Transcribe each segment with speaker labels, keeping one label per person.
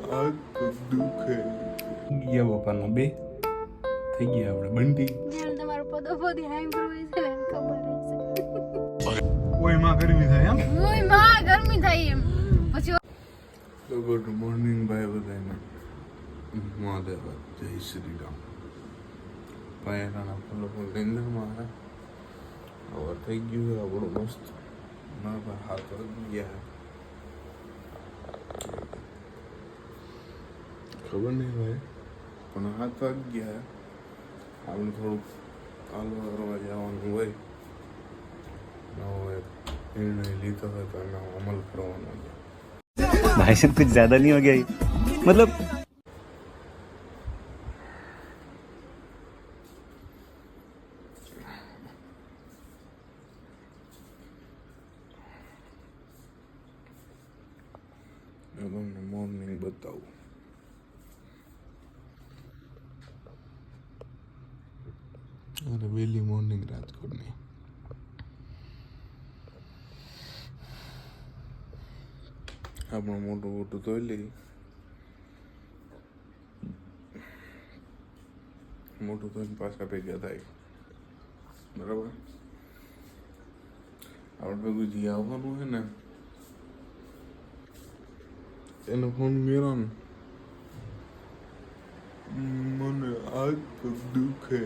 Speaker 1: દુખે ગયા બાપાનો બે થઈ ગયા આપણે બંટી
Speaker 2: તમારો પદો પદી હાઈ કરવી છે ને ખબર છે
Speaker 1: ઓય માં ગરમી થાય એમ
Speaker 2: ઓય માં ગરમી થાય એમ પછી
Speaker 1: તો ગુડ મોર્નિંગ ભાઈ બધાને મહાદેવ જય શ્રી રામ પાયરાના ફૂલો ફૂલ નિંદર મારા હવે થઈ ગયું આપણું મસ્ત મારા પર હાથ વાગી ગયા ખબર નહીં ભાઈ પણ હાથ વાગી ગયા આપણે થોડુંક કાલવા કરવા જવાનું હોય હવે નિર્ણય લીધો હોય તો એનો અમલ કરવાનો છે
Speaker 3: भाई साहब कुछ ज्यादा नहीं हो गया ये? मतलब
Speaker 1: તમને મોર્નિંગ બતાવું અરે વહેલી મોર્નિંગ રાજકોટની આપણું મોટું મોટું ધોઈ લઈ મોટું ધોઈને પાછા ભેગા થાય બરાબર આપણે ભેગું જે આવવાનું છે ને એનો ફોન મેળો ને મને આગ દુખે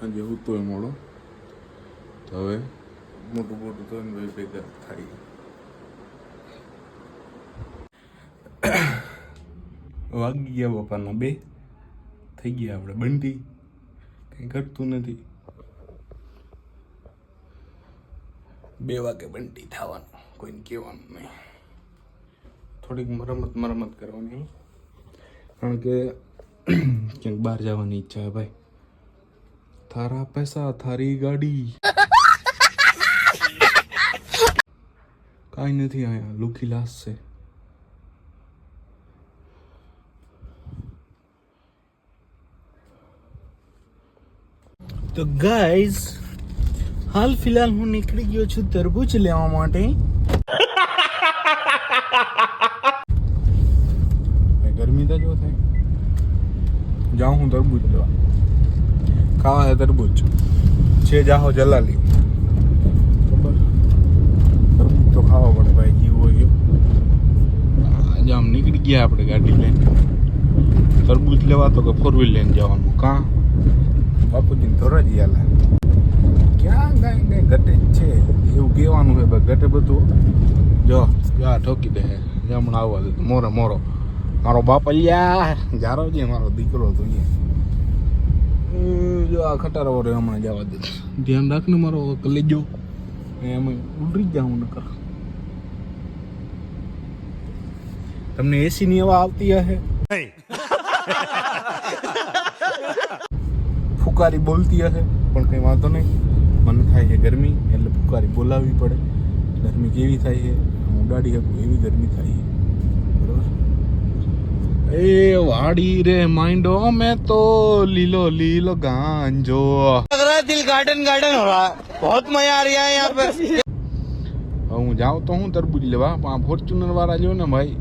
Speaker 1: આજે હું તો મોડો તો હવે મોટું મોટું તો ભાઈ ભેગા થાય વાગી ગયા બાપાના બે થઈ ગયા આપણે બંટી કંઈ કરતું નથી 2 વાગે બંટી થવાનું કોઈને કહેવાનું નહીં થોડીક મરમત કરવાની કારણ કે ક્યાંક બહાર જવાની ઈચ્છા છે ભાઈ થારા પૈસા થારી ગાડી કાંઈ નથી અહીંયા લુખી લાશ છે
Speaker 4: તો ગાઈઝ હાલ ફિલહાલ હું નીકળી ગયો છું તરબૂચ લેવા માટે
Speaker 1: ગરમી તો જો થાય જાઉં હું તરબૂચ લેવા ખાવા છે તરબૂચ છે જાહો જલાલી ખબર તરબૂચ તો ખાવા પડે ભાઈ જીવ હોય આજે આમ નીકળી ગયા આપણે ગાડી લઈને તરબૂચ લેવા તો કે 4 વ્હીલ લઈને જવાનું કાં બાપુજીને ધોરાજી હાલે ક્યાં કાંઈ ઘટે જ છે એવું કહેવાનું છે ભાઈ ઘટે બધું જો જા ઠોકી દે હમણાં આવવા દે મોરો મારો બાપ અલ્યા જારો છે મારો દીકરો તો જો આ ખટારો રહ્યો હમણાં જવા દે ધ્યાન રાખને મારો કલેજો એમ ઉલરી જાઉં નકર તમને એસી ની હવા આવતી હશે ફુકારી બોલતી હશે પણ કંઈ વાંધો નહીં મને થાય છે ગરમી એટલે ફુકારી બોલાવવી પડે ગરમી કેવી થાય છે ઉડાડી શકું એવી ગરમી થાય છે બરોબર એ વાડી રે माइंडो में तो लीलो गांजो
Speaker 4: लग रहा है दिल गार्डन हो रहा है बहुत मजा आ रहा है यहाँ पे
Speaker 1: હું જાઉં તો હું તરબૂચ લેવા પણ ફોર્ચ્યુનર વાળા જો ને ભાઈ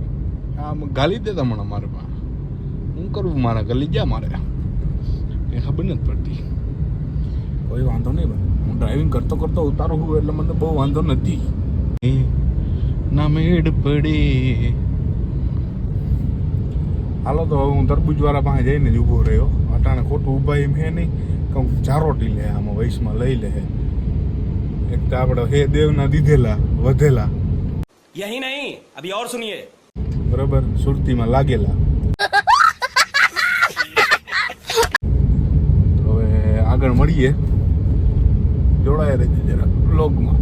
Speaker 1: આમ ગાલી દેતા મને મારે પાસે હું કરવું મારા ગલી જા મારે એ ખબર નથી પડતી કોઈ વાંધો નહીં ભાઈ હું ડ્રાઇવિંગ કરતો ઉતારું છું એટલે મને બહુ વાંધો નથી ના મેડ પડે હાલો તો હવે હું તરબૂચ વાળા પાસે જઈને જ ઊભો રહ્યો અટાણે ખોટું ઊભા એમ હે નહીં કે હું ચારોટી લે આમાં વયસમાં લઈ લે એક તો આપણે હે દેવના દીધેલા વધેલા
Speaker 5: यही नहीं अभी और सुनिए
Speaker 1: બરાબર સુરતીમાં લાગેલા હવે આગળ મળીએ જોડાયા રહેજે જરા બ્લોગમાં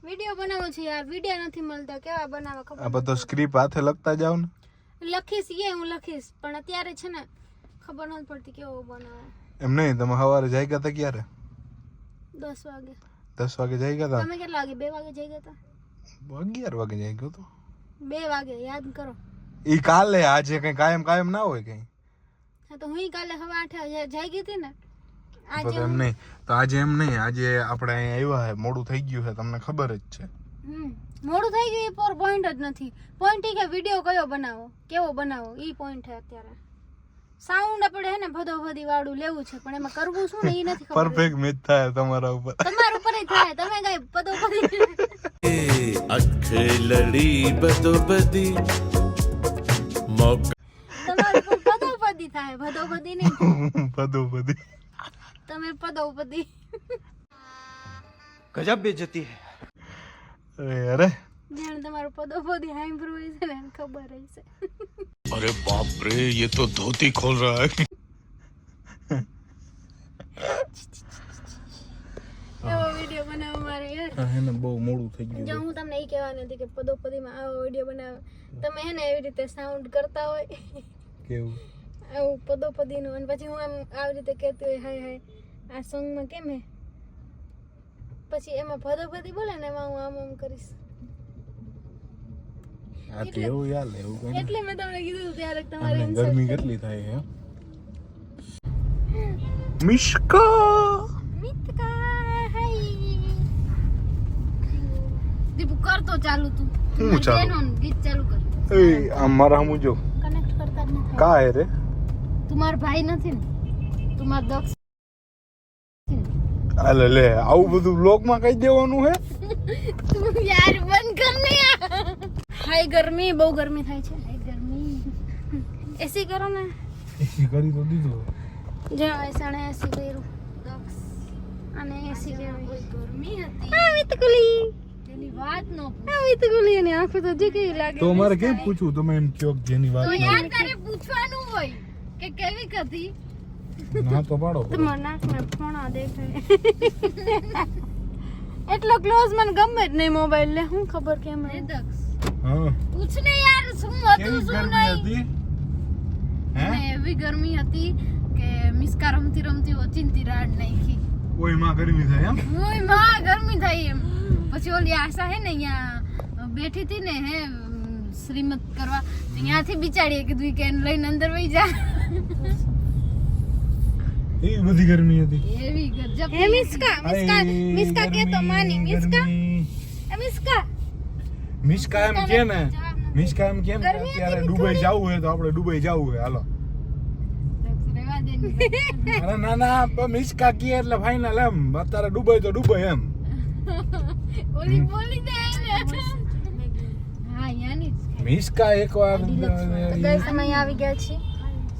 Speaker 2: વિડિયો બનાવો છે યાર વિડિયો નથી મળતા કેવા બનાવવા ખબર
Speaker 1: આ બધો સ્ક્રિપ્ટ હાથે લખતા જાવ ને
Speaker 2: લખીશ હું લખીશ પણ અત્યારે છે ને ખબર નથી પડતી કેવો બનાવે
Speaker 1: એમ નહીં તમે સવારે જઈ ગયા હતા ક્યારે
Speaker 2: 10 વાગે
Speaker 1: 10 વાગે જઈ ગયા હતા
Speaker 2: તમે કેટલા વાગે 2 વાગે જઈ ગયા હતા
Speaker 1: 11 વાગે જઈ ગયો તો
Speaker 2: 2 વાગે યાદ કરો
Speaker 1: ઈ કાલે આજે કઈ કાયમ ના હોય કઈ
Speaker 2: હા તો હું કાલે હવા 8 જઈ ગઈ હતી ને
Speaker 1: તો એમ નહીં તો આજે એમ નહીં આજે આપણે અહીંયા આવ્યા છે મોડું થઈ ગયું છે તમને ખબર જ છે
Speaker 2: મોડું થઈ ગયું એ પર પોઈન્ટ જ નથી. પોઈન્ટ ઈ કે વિડિયો કયો બનાવો, કેવો બનાવો, ઈ પોઈન્ટ છે અત્યારે. સાઉન્ડ આપણે હે ને ભદોભદી વાળું લેવું છે, પણ એમાં કરવું શું ને ઈ નથી ખબર.
Speaker 1: પરફેક્ટ મેચ થાય તમારા ઉપર.
Speaker 2: તમારા ઉપર થાય, તમે કઈ ભદોભદી
Speaker 6: અખે લડી બદોબદી
Speaker 2: તમારા ઉપર ભદોભદી થાય, ભદોભદી નહીં.
Speaker 1: બધું
Speaker 2: તમે ભદોભદી.
Speaker 5: गजब बेइज्जती है.
Speaker 1: અરે
Speaker 2: જાણે તમારું પદોપદી સાંભળવું હોય છે ને એને ખબર હશે.
Speaker 6: अरे बाप रे ये तो धोती खोल रहा है
Speaker 2: એવો વિડીયો બનાવો મારે યાર.
Speaker 1: એને બહુ મોડું થઈ
Speaker 2: જો
Speaker 1: ગયું.
Speaker 2: હું તમને એ કહેવાની હતી કે પદોપદીમાં આવો વિડીયો બનાવો, તમે હે ને એવી રીતે સાઉન્ડ કરતા હોય
Speaker 1: કેવું
Speaker 2: આવું પદોપદીનું, અને પછી હું એમ આવી રીતે કહેતી હોય હાય હાય આ સોંગમાં કેમ હે, પછી એમાં પદોપદી બોલે ને એમાં હું આમ કરીશ.
Speaker 1: આ તો એવું યાર એવું કઈ
Speaker 2: એટલે મેં તમને કીધું ત્યારે તમારે
Speaker 1: નહીં. ગરમી કેટલી થાય હે. મિશ્કા
Speaker 2: મિતકા હાય દીપુ કર તો ચાલુ તું.
Speaker 1: હું ચાલુ?
Speaker 2: બેનોન ગીત ચાલુ કર.
Speaker 1: એ આમ મારા હમું જો
Speaker 2: કનેક્ટ કરતા જ નથી.
Speaker 1: કા હે રે
Speaker 2: તું મારો ભાઈ નથી ને, તું મારો દક્ષ.
Speaker 1: અલે લે આવું બધું બ્લોગ માં કહી દેવાનું હે.
Speaker 2: તું યાર બંધ કર ને યાર. હાય ગરમી, બહુ ગરમી થાય છે. હાય ગરમી. એસી કરો ને.
Speaker 1: એસી કરી તો દીધું.
Speaker 2: જો એસાણે એસી કર્યું દક્ષ, અને એસી કેવી ગરમી હતી. આ વિતકુલી તેની વાત નો પૂછ. આ વિતકુલી એની આંખો તો જો કેવી લાગે.
Speaker 1: તો અમારે કેમ પૂછવું, તમે એમ કયો કે જેની વાત
Speaker 2: તો
Speaker 1: નહીં.
Speaker 2: યાર તારે પૂછવાનું હોય કે કેવી હતી.
Speaker 1: ના તો પાડો.
Speaker 2: તમારા નાકમાં ફોણા દેખાય. એટલો ક્લોઝ મને ગમે જ નહીં મોબાઈલ લે. હું ખબર કેમ દક્ષ
Speaker 1: હા
Speaker 2: પૂછ ને યાર શું હતું
Speaker 1: કેવી
Speaker 2: શું
Speaker 1: ગરમી
Speaker 2: નહીં.
Speaker 1: હતી હે
Speaker 2: અને એવી ગરમી હતી કે મિસકા રમતી રમતી ઓચિંતી રાડ નાખી.
Speaker 1: ઓય માં ગરમી થાય એમ.
Speaker 2: ઓય માં ગરમી થઈ એમ. પછી ઓલી આશા હે ને અહીંયા બેઠી હતી ને હે શ્રીમત કરવા, ત્યાંથી બિચારીએ કીધું કે એને લઈને અંદર વહી જા.
Speaker 1: એવી બધી ગરમી હતી.
Speaker 2: એવી ગજબ. હે મિસકા મિસકા મિસકા કે તો માની મિસકા એ મિસકા
Speaker 1: મિશ્કા એમ કે ને, મિશ્કા એમ કેમ કે
Speaker 2: ગરમી હતી
Speaker 1: અત્યારે
Speaker 2: કે
Speaker 1: દુબઈ
Speaker 2: થોડી?
Speaker 1: જવું હોય તો આપણે દુબઈ જવું હોય હાલો.
Speaker 2: રેવા દે ને.
Speaker 1: અરે ના ના પણ મિશ્કા કે એટલે ફાઇનલ એમ. અત્યારે દુબઈ તો દુબઈ એમ.
Speaker 2: ઓલી બોલી દે ને. હા યાની
Speaker 1: મિશ્કા એકવાર
Speaker 2: તો ગાઈસ અમે અહીંયા આવી ગયા છીએ.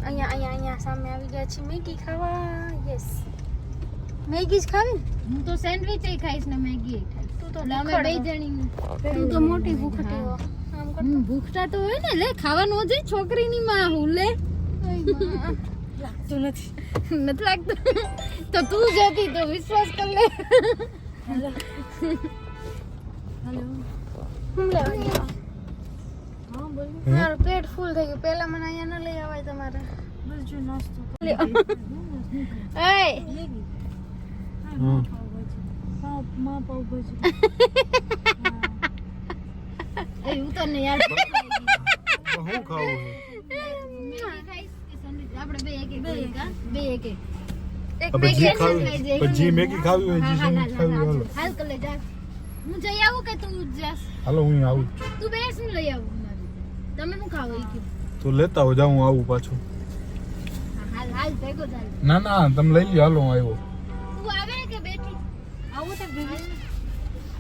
Speaker 2: અહીંયા સામે આવી ગયા છીએ મેગી ખાવા. યસ મેગી જ ખાવી. હું તો સેન્ડવિચ એ ખાઈશ ને મેગી ખાઈશ. તું તો અમે બે જણી. તું તો મોટી ભૂખટી હો. ભૂખટા તો હોય ને, લે ખાવાનું હોય છોકરીની માં હું લે. લાગતું નથી. નથી લાગતું તો તું જતી તો વિશ્વાસ કર લે. હેલો હું લેવાની? મારું પેટ ફૂલ થઈ ગયું. પહેલા મને અહીંયા ન લઈ આવાય તમારે. બીજું નાસ્તો એય એ હું તો ને યાર
Speaker 1: હું ખાવું
Speaker 2: આપણે બે એક બે એક
Speaker 1: પછી પછી મેગી ખાવી હોય જે સેન્ડવિચ ખાવી હોય હાલો.
Speaker 2: હાલ કર લે જા. હું જઈ આવું કે તું જાસ?
Speaker 1: હાલો હું આવું જ છું.
Speaker 2: તું બેસ ને લઈ આવું. તમે શું ખાવ એ કે
Speaker 1: તો લેતા હો જાઉં, હું આવું પાછું.
Speaker 2: હાલ હાલ ભેગો ચાલ.
Speaker 1: ના ના તમે લઈ લ્યો હાલો હું આવ્યો.
Speaker 2: તું આવે કે બેઠી આવું તો ભેગી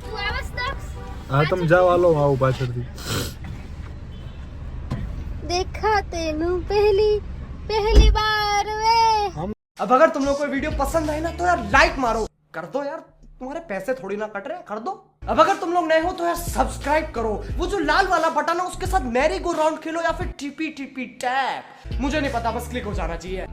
Speaker 2: તું આવસ દક્ષ.
Speaker 1: હા તમે જાઓ હાલો હું આવું પાછળથી.
Speaker 2: देखा तेनू पहली बार वे.
Speaker 5: अब अगर तुम लोग को वीडियो पसंद आए ना तो यार लाइक मारो, कर दो यार, तुम्हारे पैसे थोड़ी ना कट रहे, कर दो. अब अगर तुम लोग नए हो तो यार सब्सक्राइब करो, वो जो लाल वाला बटन है उसके साथ मैरी गो राउंड खेलो या फिर टीपी टीपी टैप, मुझे नहीं पता, बस क्लिक हो जाना चाहिए.